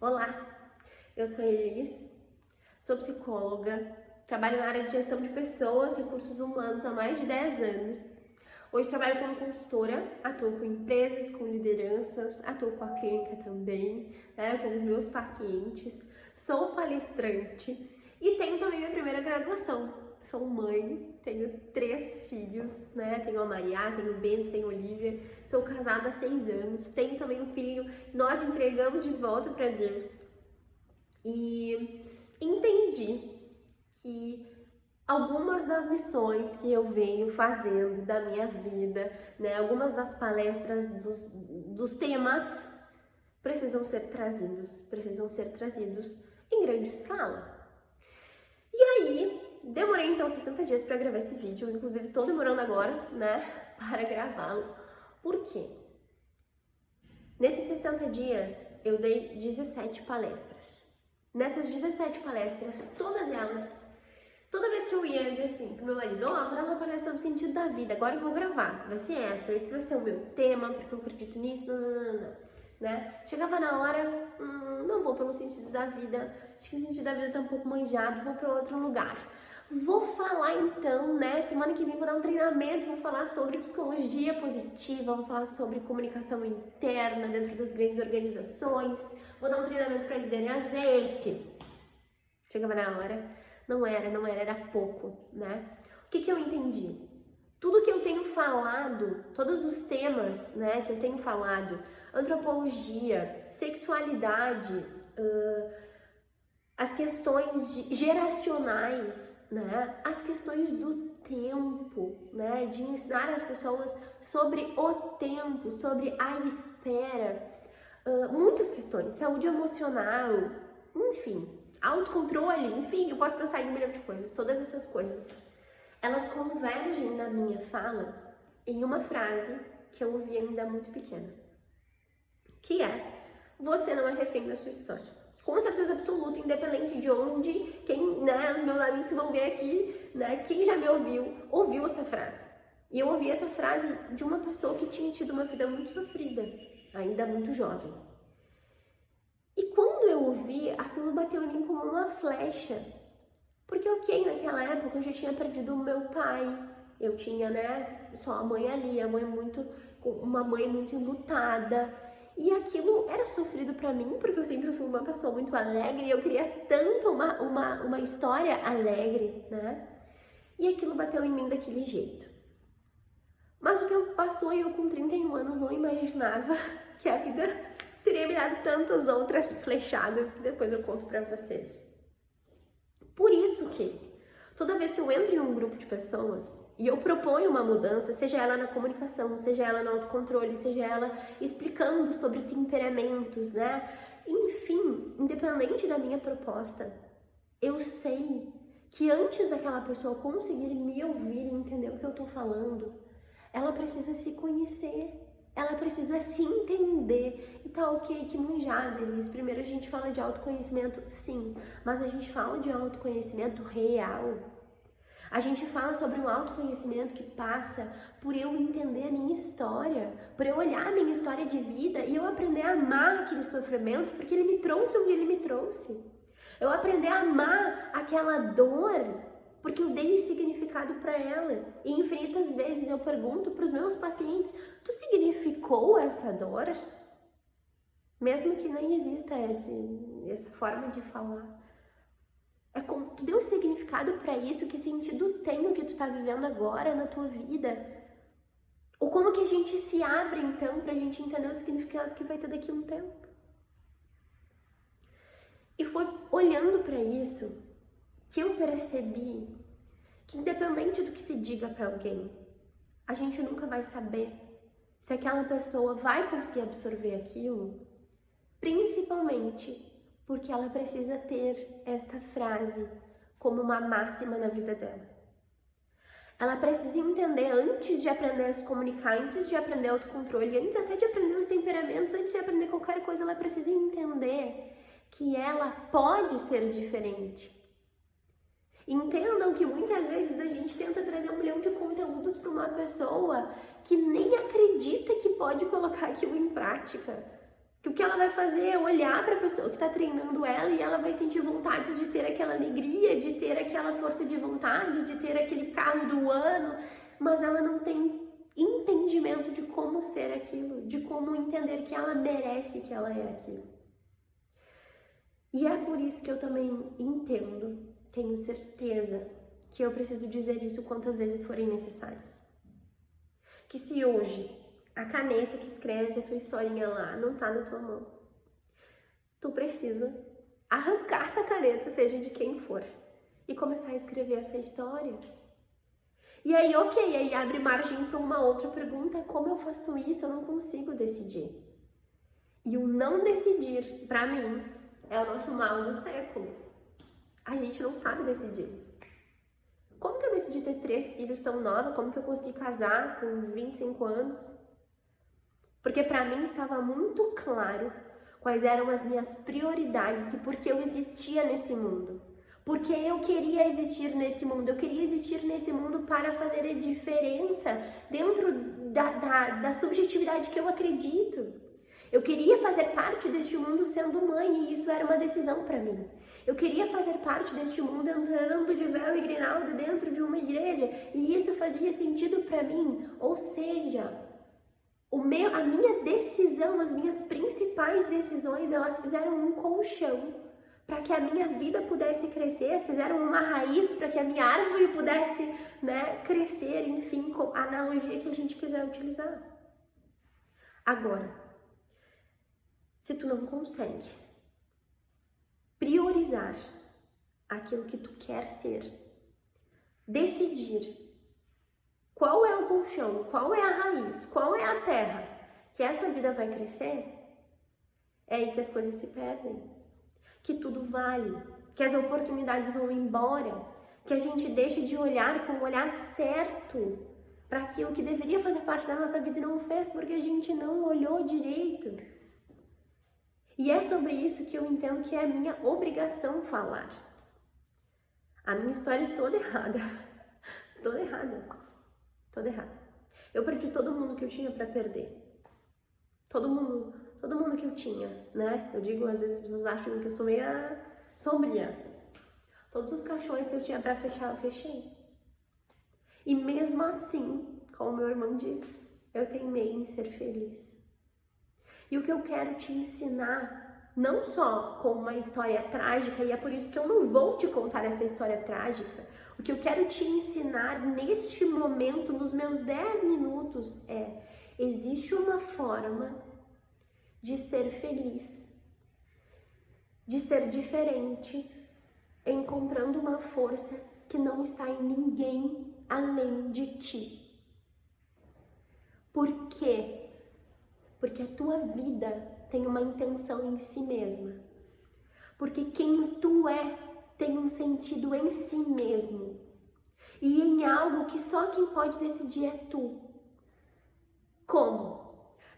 Olá, eu sou Elis, sou psicóloga, trabalho na área de gestão de pessoas, recursos humanos há mais de 10 anos. Hoje trabalho como consultora, atuo com empresas, com lideranças, atuo com a clínica também, com os meus pacientes, sou palestrante e tenho também minha primeira graduação. Sou mãe, tenho 3 filhos, tenho a Maria, tenho o Bento, tenho a Olivia, sou casada há 6 anos, tenho também um filho que nós entregamos de volta para Deus. E entendi que algumas das missões que eu venho fazendo da minha vida, algumas das palestras dos temas precisam ser trazidos em grande escala. E aí, demorei então 60 dias para gravar esse vídeo, inclusive estou demorando agora, para gravá-lo. Por quê? Nesses 60 dias eu dei 17 palestras. Nessas 17 palestras, toda vez que eu ia dizer assim pro meu marido, vou dar uma palestra sobre o sentido da vida, agora eu vou gravar, vai ser esse vai ser o meu tema, porque eu acredito nisso, Chegava na hora, não vou pelo sentido da vida, acho que o sentido da vida tá um pouco manjado, vou para outro lugar. Vou falar então, semana que vem vou dar um treinamento, vou falar sobre psicologia positiva, vou falar sobre comunicação interna dentro das grandes organizações, vou dar um treinamento para liderança, Chegava na hora, não era pouco, O que eu entendi? Tudo que eu tenho falado, todos os temas, que eu tenho falado, antropologia, sexualidade, as questões geracionais, as questões do tempo, de ensinar as pessoas sobre o tempo, sobre a espera, muitas questões, saúde emocional, enfim, autocontrole, eu posso pensar em 1 milhão de coisas, todas essas coisas, elas convergem na minha fala em uma frase que eu ouvi ainda muito pequena, que é: você não é refém da sua história. Com certeza absoluta, independente de onde, os meus amigos vão ver aqui, quem já me ouviu essa frase. E eu ouvi essa frase de uma pessoa que tinha tido uma vida muito sofrida, ainda muito jovem. E quando eu ouvi, aquilo bateu em mim como uma flecha. Porque naquela época eu já tinha perdido o meu pai, eu tinha, só a mãe ali, uma mãe muito enlutada. E aquilo era sofrido pra mim, porque eu sempre fui uma pessoa muito alegre, e eu queria tanto uma história alegre, E aquilo bateu em mim daquele jeito. Mas o tempo passou e eu com 31 anos não imaginava que a vida teria me dado tantas outras flechadas que depois eu conto pra vocês. Por isso que toda vez que eu entro em um grupo de pessoas e eu proponho uma mudança, seja ela na comunicação, seja ela no autocontrole, seja ela explicando sobre temperamentos, Enfim, independente da minha proposta, eu sei que antes daquela pessoa conseguir me ouvir e entender o que eu tô falando, ela precisa se conhecer, ela precisa se entender. E tá ok, que manjada, Elis. Primeiro a gente fala de autoconhecimento, sim, mas a gente fala de autoconhecimento real. A gente fala sobre um autoconhecimento que passa por eu entender a minha história, por eu olhar a minha história de vida e eu aprender a amar aquele sofrimento porque ele me trouxe onde ele me trouxe. Eu aprender a amar aquela dor porque eu dei significado para ela. E infinitas vezes eu pergunto para os meus pacientes: tu significou essa dor? Mesmo que nem exista essa forma de falar. É como tu deu significado para isso, que sentido tem o que tu tá vivendo agora na tua vida? Ou como que a gente se abre então pra gente entender o significado que vai ter daqui a um tempo? E foi olhando para isso que eu percebi que independente do que se diga para alguém, a gente nunca vai saber se aquela pessoa vai conseguir absorver aquilo, principalmente porque ela precisa ter esta frase como uma máxima na vida dela. Ela precisa entender, antes de aprender a se comunicar, antes de aprender autocontrole, antes até de aprender os temperamentos, antes de aprender qualquer coisa, ela precisa entender que ela pode ser diferente. Entendam que muitas vezes a gente tenta trazer 1 milhão de conteúdos para uma pessoa que nem acredita que pode colocar aquilo em prática. Que o que ela vai fazer é olhar para a pessoa que está treinando ela e ela vai sentir vontade de ter aquela alegria, de ter aquela força de vontade, de ter aquele carro do ano, mas ela não tem entendimento de como ser aquilo, de como entender que ela merece que ela é aquilo. E é por isso que eu também entendo, tenho certeza, que eu preciso dizer isso quantas vezes forem necessárias. Que se hoje a caneta que escreve a tua historinha lá não tá na tua mão, tu precisa arrancar essa caneta, seja de quem for, e começar a escrever essa história. E aí, ok, aí abre margem para uma outra pergunta: como eu faço isso? Eu não consigo decidir. E o não decidir, para mim, é o nosso mal do século. A gente não sabe decidir. Como que eu decidi ter 3 filhos tão nova? Como que eu consegui casar com 25 anos? Porque para mim estava muito claro quais eram as minhas prioridades e por que eu existia nesse mundo. Porque eu queria existir nesse mundo. Eu queria existir nesse mundo para fazer a diferença dentro da subjetividade que eu acredito. Eu queria fazer parte deste mundo sendo mãe e isso era uma decisão para mim. Eu queria fazer parte deste mundo entrando de véu e grinalda dentro de uma igreja e isso fazia sentido para mim. Ou seja, a minha decisão, as minhas principais decisões, elas fizeram um colchão para que a minha vida pudesse crescer, fizeram uma raiz para que a minha árvore pudesse, crescer, enfim, com a analogia que a gente quiser utilizar. Agora, se tu não consegue priorizar aquilo que tu quer ser, decidir qual é o colchão, qual é a raiz, qual é a terra que essa vida vai crescer, é aí que as coisas se perdem, que tudo vale, que as oportunidades vão embora, que a gente deixa de olhar com o olhar certo para aquilo que deveria fazer parte da nossa vida e não fez porque a gente não olhou direito. E é sobre isso que eu entendo que é a minha obrigação falar. A minha história é toda errada. Toda errada. Eu perdi todo mundo que eu tinha para perder. Todo mundo que eu tinha, né? Eu digo, às vezes as pessoas acham que eu sou meio sombria. Todos os caixões que eu tinha para fechar, eu fechei. E mesmo assim, como meu irmão disse, eu teimei em ser feliz. E o que eu quero te ensinar, não só com uma história trágica, e é por isso que eu não vou te contar essa história trágica, o que eu quero te ensinar neste momento, nos meus 10 minutos, existe uma forma de ser feliz, de ser diferente, encontrando uma força que não está em ninguém além de ti. Por quê? Porque a tua vida tem uma intenção em si mesma. Porque quem tu é tem um sentido em si mesmo. E em algo que só quem pode decidir é tu. Como?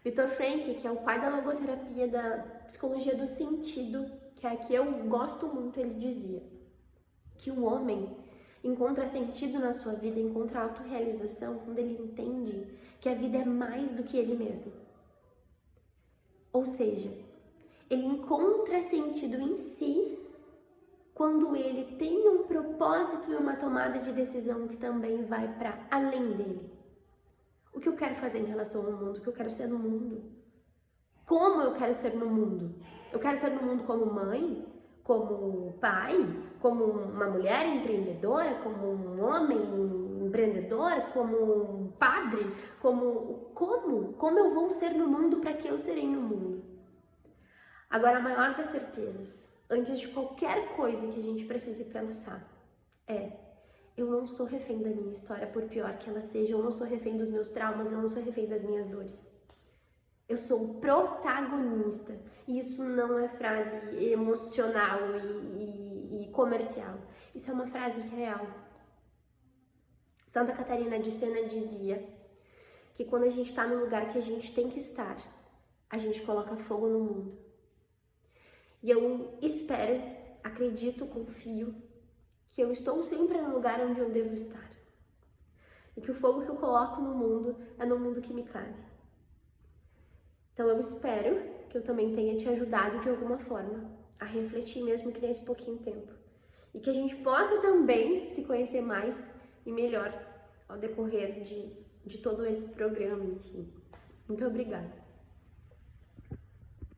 Viktor Frankl, que é o pai da logoterapia, da psicologia do sentido, que é a que eu gosto muito, ele dizia que o homem encontra sentido na sua vida, encontra autorrealização quando ele entende que a vida é mais do que ele mesmo. Ou seja, ele encontra sentido em si quando ele tem um propósito e uma tomada de decisão que também vai para além dele. O que eu quero fazer em relação ao mundo? O que eu quero ser no mundo? Como eu quero ser no mundo? Eu quero ser no mundo como mãe, como pai, como uma mulher empreendedora, como um homem empreendedor, como um padre, como eu vou ser no mundo para que eu serei no mundo? Agora, a maior das certezas, antes de qualquer coisa que a gente precise pensar, eu não sou refém da minha história, por pior que ela seja, eu não sou refém dos meus traumas, eu não sou refém das minhas dores. Eu sou protagonista. E isso não é frase emocional e comercial. Isso é uma frase real. Santa Catarina de Sena dizia que quando a gente está no lugar que a gente tem que estar, a gente coloca fogo no mundo. E eu espero, acredito, confio, que eu estou sempre no lugar onde eu devo estar. E que o fogo que eu coloco no mundo é no mundo que me cabe. Então eu espero que eu também tenha te ajudado de alguma forma a refletir, mesmo que nesse pouquinho tempo. E que a gente possa também se conhecer mais e melhor ao decorrer de todo esse programa, enfim. Muito obrigada.